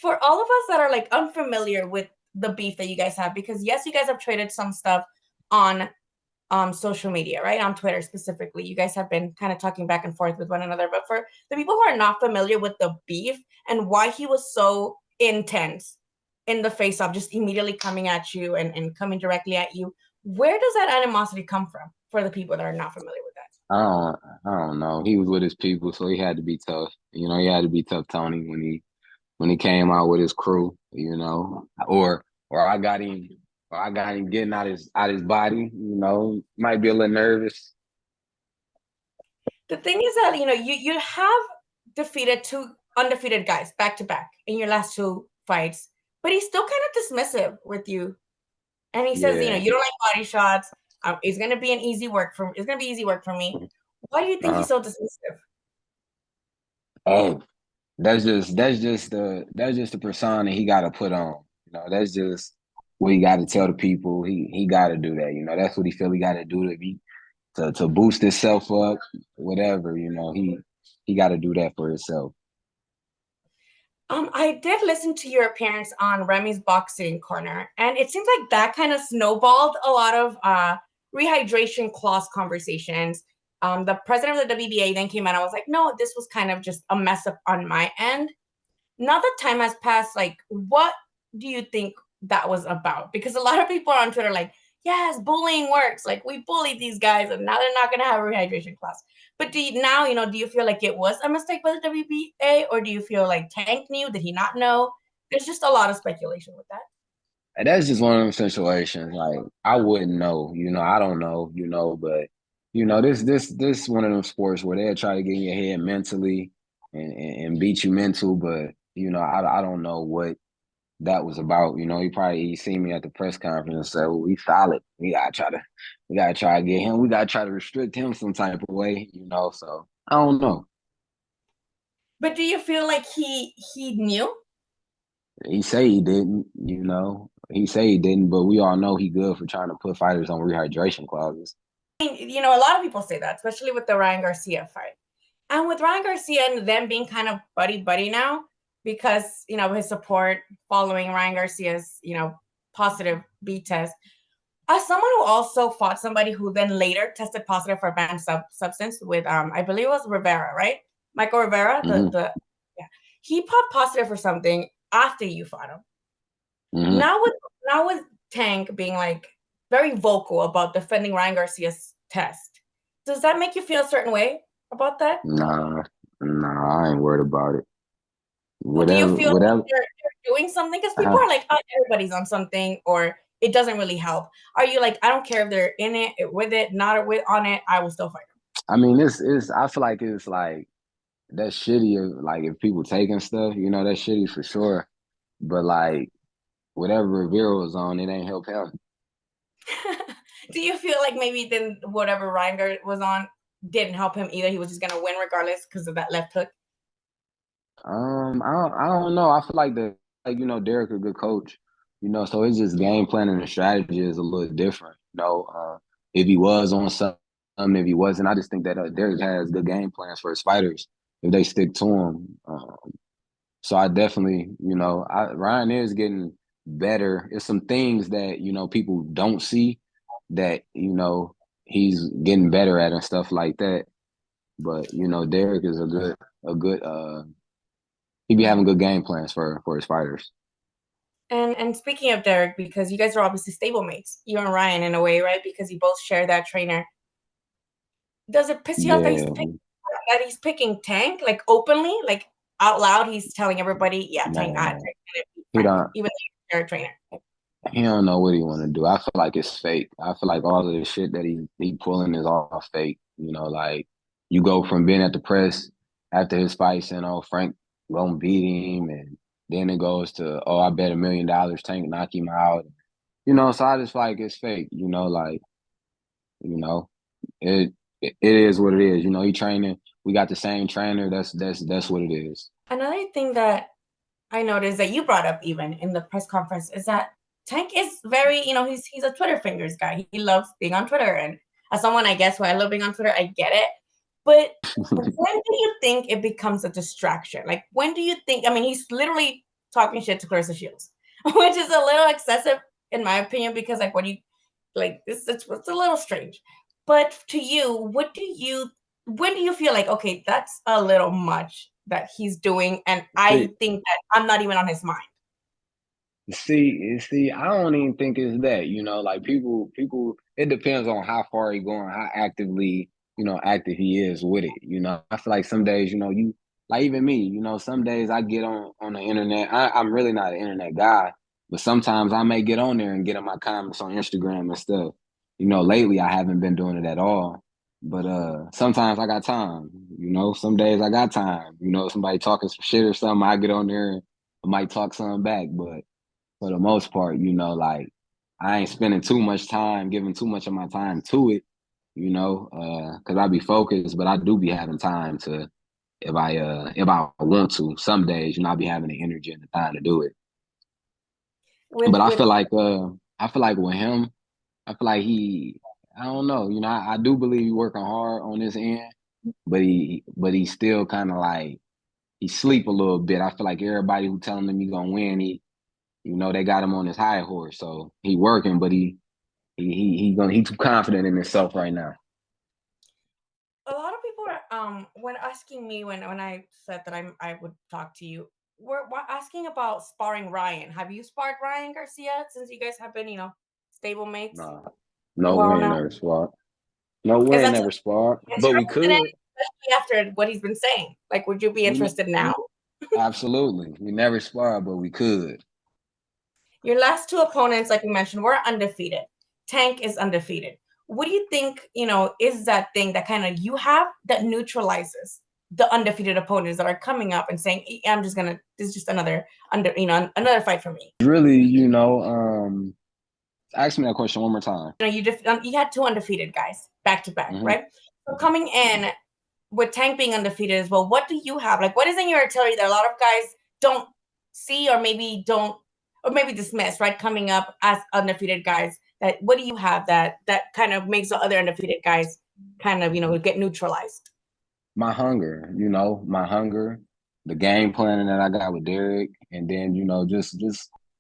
For all of us that are like unfamiliar with the beef that you guys have, because yes, you guys have traded some stuff on social media, right? On Twitter specifically. You guys have been kind of talking back and forth with one another. But for the people who are not familiar with the beef and why he was so intense in the face off, just immediately coming at you and coming directly at you, where does that animosity come from for the people that are not familiar with that? I don't know. He was with his people, so he had to be tough. He had to be tough, Tony, when he came out with his crew. Or I got him getting out his body. Might be a little nervous. The thing is that, you have defeated two undefeated guys back to back in your last two fights, but he's still kind of dismissive with you. And he says, Yeah. you don't like body shots. It's gonna be easy work for me. Why do you think Uh, he's so dismissive? oh, that's just the persona he got to put on. That's just what he got to tell the people. He got to do that. That's what he feel he got to do to boost himself up. Whatever. He got to do that for himself. I did listen to your appearance on Remy's Boxing Corner, and it seems like that kind of snowballed a lot of rehydration clause conversations. The president of the WBA then came out and was like, no, this was kind of just a mess up on my end. Now that time has passed, like, what do you think that was about? Because a lot of people are on Twitter like, yes, bullying works. Like, we bullied these guys, and now they're not going to have a rehydration class. But do you feel like it was a mistake by the WBA, or do you feel like Tank knew? Did he not know? There's just a lot of speculation with that. And that's just one of them situations. Like I wouldn't know. I don't know. But this one of them sports where they'll try to get in your head mentally and beat you mental. But I don't know what that was about. He seen me at the press conference and said, "Well, we solid. We gotta try to get him. We gotta try to restrict him some type of way." So I don't know. But do you feel like he knew? He say he didn't. He say he didn't, but we all know he good for trying to put fighters on rehydration clauses. A lot of people say that, especially with the Ryan Garcia fight. And with Ryan Garcia and them being kind of buddy buddy now, because his support following Ryan Garcia's positive B test. As someone who also fought somebody who then later tested positive for a banned substance with I believe it was Rivera, right? Michael Rivera, Hmm. the yeah, he popped positive for something after you fought him. Hmm. Now with Tank being like very vocal about defending Ryan Garcia's test, does that make you feel a certain way about that? Nah, nah, I ain't worried about it. Well, do you Whatever, feel like whatever. you're doing something? Because people uh, are like, oh, everybody's on something, or it doesn't really help. Are you like, I don't care if they're in it, with it, not with on it, I will still fight them. I mean, it's. I feel like it's like that's shitty. Like if people taking stuff, that's shitty for sure. But like whatever Rivera was on, it ain't help him. Do you feel like maybe then whatever Reingard was on didn't help him either? He was just gonna win regardless because of that left hook. I don't know. I feel like Derek a good coach. So it's just game planning and strategy is a little different. If he was on something, if he wasn't, I just think that Derek has good game plans for his fighters if they stick to him. So I definitely, Ryan is getting better. It's some things that people don't see that he's getting better at and stuff like that. But Derek is a good. He be having good game plans for his fighters. And speaking of Derek, because you guys are obviously stablemates, you and Ryan in a way, right? Because you both share that trainer. Does it piss you off that Yeah, he's picking Tank like openly, like out loud? He's telling everybody, "Yeah, Tank, man, he Frank," don't even though you're a trainer. he don't know what he want to do. I feel like it's fake. I feel like all of the shit that he pulling is all fake. Like you go from being at the press after his fight saying, "Oh, Frank gonna beat him," and then it goes to, "Oh, I bet $1 million Tank knock him out." So I just feel like it's fake. Like you know, it it is what it is. He training. We got the same trainer. That's what it is. Another thing that I noticed that you brought up even in the press conference is that Tank is very, he's a Twitter fingers guy. He loves being on Twitter, and as someone I guess who I love being on Twitter, I get it. But when do you think it becomes a distraction? Like when do you think? I mean, he's literally talking shit to Clarissa Shields, which is a little excessive in my opinion, because like when you like this, it's a little strange. But to you, when do you feel like, okay, that's a little much that he's doing, and I think that I'm not even on his mind? See, I don't even think it's that, like people, it depends on how far he going, how actively, active he is with it. I feel like some days, you like even me, some days I get on the internet. I'm really not an internet guy, but sometimes I may get on there and get in my comments on Instagram and stuff. Lately I haven't been doing it at all. But sometimes I got time, some days I got time. Somebody talking some shit or something, I get on there and I might talk something back, but for the most part, like I ain't spending too much time, giving too much of my time to it, because I be focused, but I do be having time to, if I want to. Some days, I be having the energy and the time to do it. But I With feel like with him, I feel like I don't know, I do believe he working hard on this end, but he still kind of like he sleep a little bit. I feel like everybody who telling him he gonna win, they got him on his high horse, so he working, but he too confident in himself right now. a lot of people are when asking me when I said that I would talk to you, we're asking about sparring Ryan. Have you sparred Ryan Garcia since you guys have been, stablemates Nah, a no, we while ain't now? never sparred. No, we Because ain't that's never sparred, but we interesting, could. especially after what he's been saying. Like, would you be We interested now? Absolutely, we never sparred, but we could. Your last two opponents, like we mentioned, were undefeated. Tank is undefeated. What do you think, is that thing that kind of you have that neutralizes the undefeated opponents that are coming up and saying, this is just another another fight for me? Really, ask me that question one more time. You had two undefeated guys back to back, Mm-hmm. right? So coming in with Tank being undefeated as well, what do you have? Like, what is in your artillery that a lot of guys don't see, or maybe don't, or maybe dismiss, right? Coming up as undefeated guys, that what do you have that kind of makes the other undefeated guys kind of get neutralized? My hunger, the game planning that I got with Derek, and then just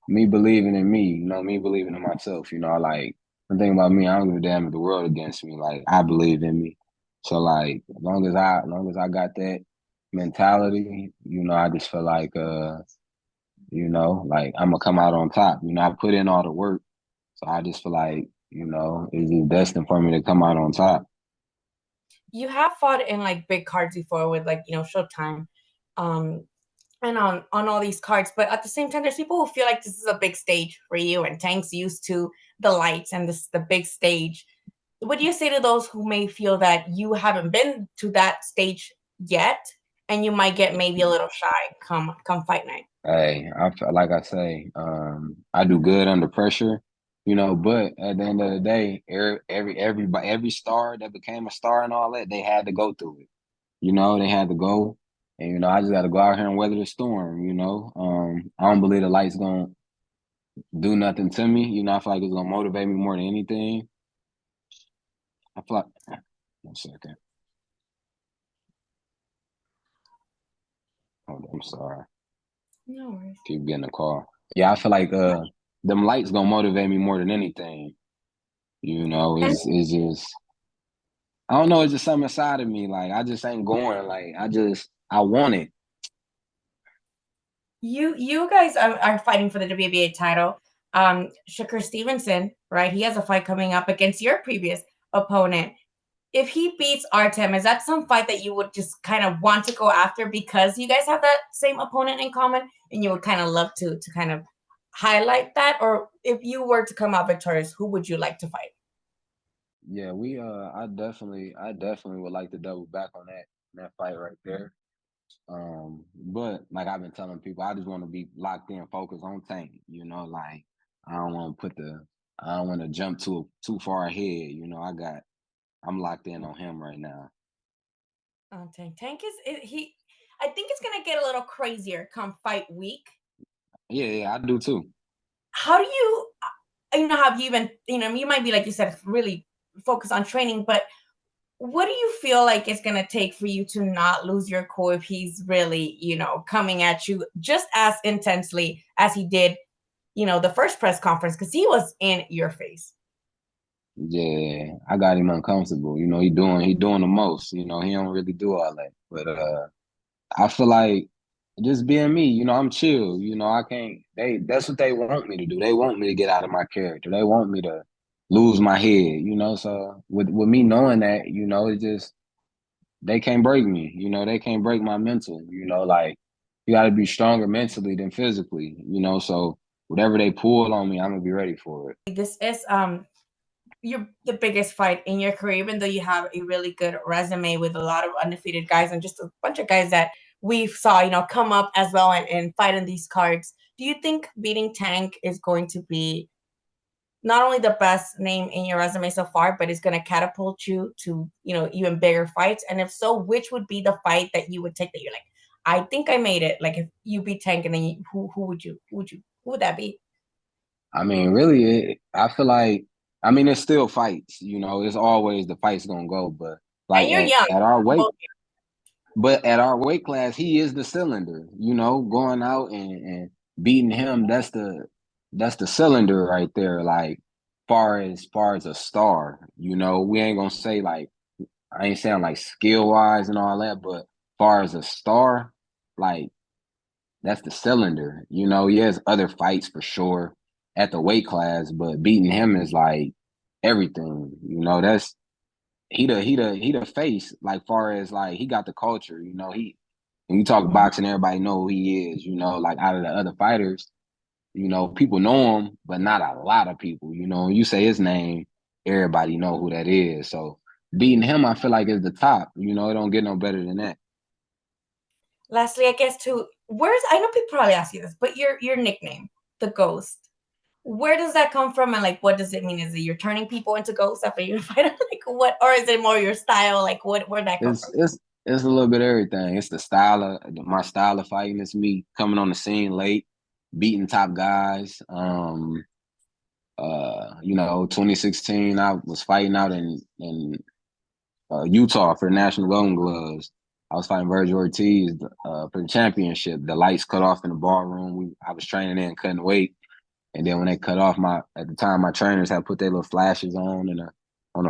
me believing in me, me believing in myself. Like the thing about me, I don't give a damn if the world against me. Like I believe in me. So like as long as I got that mentality, I just feel like like I'm gonna come out on top. I put in all the work, so I just feel like it's just destined for me to come out on top. You have fought in like big cards before with like Showtime, um, and on all these cards, but at the same time, there's people who feel like this is a big stage for you, and Tank's used to the lights and the big stage. What do you say to those who may feel that you haven't been to that stage yet, and you might get maybe a little shy come fight night? Hey, like I say, I do good under pressure, but at the end of the day, every star that became a star and all that, they had to go through it. They had to go, and I just got to go out here and weather the storm. I don't believe the light's gonna do nothing to me. I feel like it's gonna motivate me more than anything. I feel like 1 second. Hold on, I'm sorry. No worries. Keep getting the call. Yeah, I feel like them lights gonna motivate me more than anything. It's just I don't know, it's just something inside of me. Like I just ain't going. Like I want it. You guys are fighting for the WBA title. Shakur Stevenson, right? He has a fight coming up against your previous opponent. If he beats Artem, is that some fight that you would just kind of want to go after because you guys have that same opponent in common, and you would kind of love to kind of highlight that? Or if you were to come out victorious, who would you like to fight? Yeah, I definitely would like to double back on that fight right there. But like I've been telling people, I just want to be locked in, focused on Tank. Like I don't want to I don't want to jump too far ahead. I'm locked in on him right now. Tank he. I think it's gonna get a little crazier come fight week. Yeah, I do too. How do you have you even you might be like you said really focused on training, but what do you feel like it's gonna take for you to not lose your cool if he's really, coming at you just as intensely as he did, the first press conference, because he was in your face. Yeah, I got him uncomfortable. He doing the most. He don't really do all that. But I feel like just being me, I'm chill. I can't that's what they want me to do. They want me to get out of my character. They want me to lose my head. So with me knowing that, it just they can't break me. They can't break my mental. Like you gotta be stronger mentally than physically, so whatever they pull on me, I'm gonna be ready for it. This is the biggest fight in your career, even though you have a really good resume with a lot of undefeated guys and just a bunch of guys that we saw, come up as well and fight in these cards. Do you think beating Tank is going to be not only the best name in your resume so far, but it's going to catapult you to, even bigger fights? And if so, which would be the fight that you would take that you're like, I think I made it? Like if you beat Tank, and then who would that be? I mean, really, I feel like, it's still fights. It's always the fight's gonna go, but like And you're young. at our weight, Both. but at our weight class, he is the cylinder. Going out and beating him, that's the cylinder right there. Like far as a star, we ain't gonna say like I ain't saying like skill wise and all that, but far as a star, like that's the cylinder. He has other fights for sure at the weight class, but beating him is like everything. That's he the face. Like far as like he got the culture. He when you talk boxing, everybody know who he is. Like out of the other fighters, people know him, but not a lot of people. When you say his name, everybody know who that is. So beating him, I feel like is the top. It don't get no better than that. Lastly, I guess too, I know people probably ask you this, but your nickname, the Ghost, where does that come from, and like what does it mean? Is it you're turning people into ghosts after you fight them? Like what, or is it more your style? Like where'd that come It's from? it's it's a little bit of everything. It's the style of my style of fighting. It's me coming on the scene late, beating top guys. 2016, I was fighting out in Utah for the National Golden Gloves. I was fighting Virgil Ortiz for the championship. The lights cut off in the ballroom. I was training in, couldn't wait. And then when they cut off, at the time my trainers had put their little flashes on the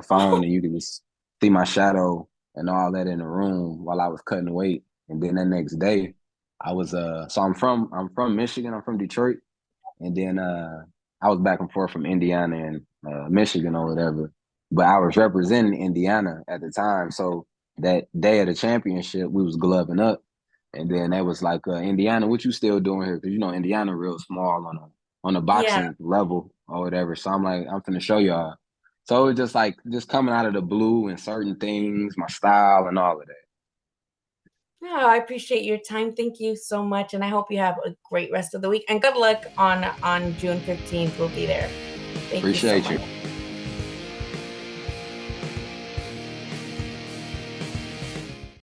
phone, and you could just see my shadow and all that in the room while I was cutting weight. And then the next day, I was so I'm from Michigan. I'm from Detroit, and then I was back and forth from Indiana and Michigan or whatever. But I was representing Indiana at the time, so that day of the championship, we was gloving up, and then they was like, Indiana, what you still doing here? Because Indiana real small on a Yeah. boxing level or whatever. So I'm like, I'm finna show y'all. So it was just like just coming out of the blue and certain things, my style and all of that. No, I appreciate your time. Thank you so much, and I hope you have a great rest of the week. And good luck on June 15th. We'll be there. Thank you so Appreciate much. you.